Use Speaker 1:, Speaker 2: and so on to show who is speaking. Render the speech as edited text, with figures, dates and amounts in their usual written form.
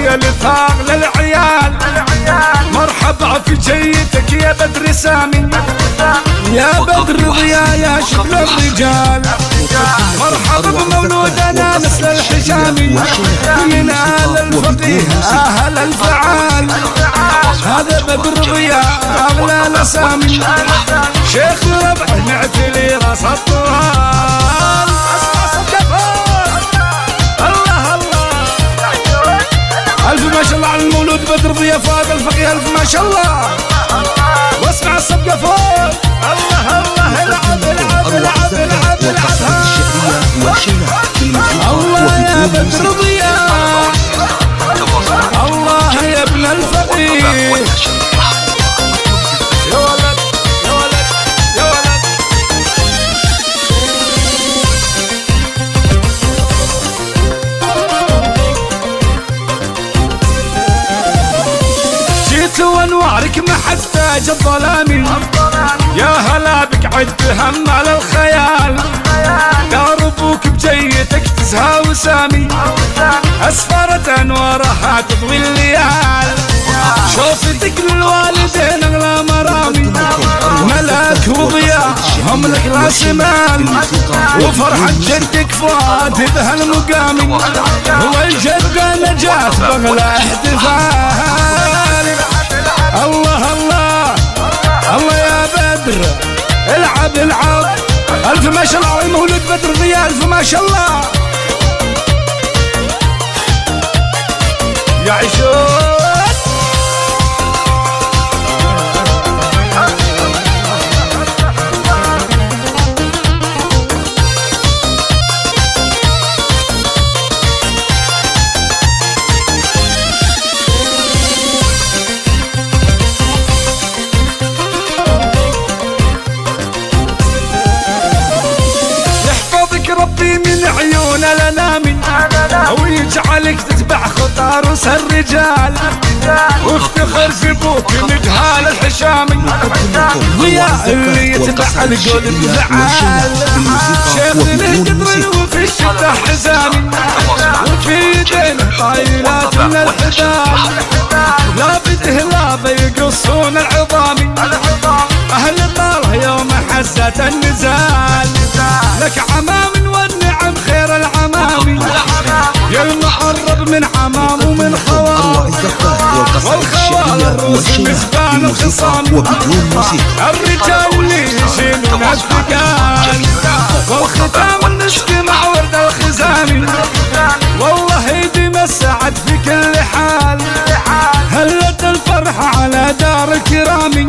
Speaker 1: يا الفاق للعيال. مرحبا في جيتك يا بدر سامي، يا بدر ضياء يا شبل الرجال. مرحبا بمولودنا نسل الحشامي، من آل الفقيه أهل الفعال. هذا بدر ضياء أغلى الأسامي، شيخ ربعه نعتلي راس الطوال. الله الله ألف ما شاء الله على المولود بدر ضياء فاق الفقيه، ألف ما شاء الله. واسمع الصفقة فوق. الله الله العب العب العب العب العبها. الله يا بدر ضياء، الله يا ابن الفقيه. يا ولد يا ولد يا ولد. جيت وانوارك محتاج الظلامي، يا هلا بك عد هم على الخيال. دار ابوك بجيتك تزهى وسامي، اسفرت انوارها تضوي الليال. شوفتك للوالدين اغلى مرامي، ملاك وضياء هم لك راس مال. وفرحة جدك فؤاد بها المقامي، والجدة نجاة باغلى احتفال. الله الله الله يا بدر العب العب. ألف ما شاء الله على المولود بدر ضياء، ألف ما شاء الله. يعيشون ربي من عيون الانامي، ويجعلك تتبع خطى روس الرجال. وافتخر في ابوك نجهال الحشامي، ضياء اللي يتبع القلب زعال. شيخ القدر وفي الشتاء حزامي، وفي يدينه طايلات من الحبال. لابته لابه يقصون العظامي، اهل طاره يوم حزة النزال. لك عمام والنعم خير العمامي، يا المقرب من عمام ومن خوال. والخوال الروس مسبان الخصام، الرجال اللي يشيلون الثقال. والختام النسك مع ورد الخزامي، والله يديم السعد في كل حال. هلت الفرحة على دار الكرامي،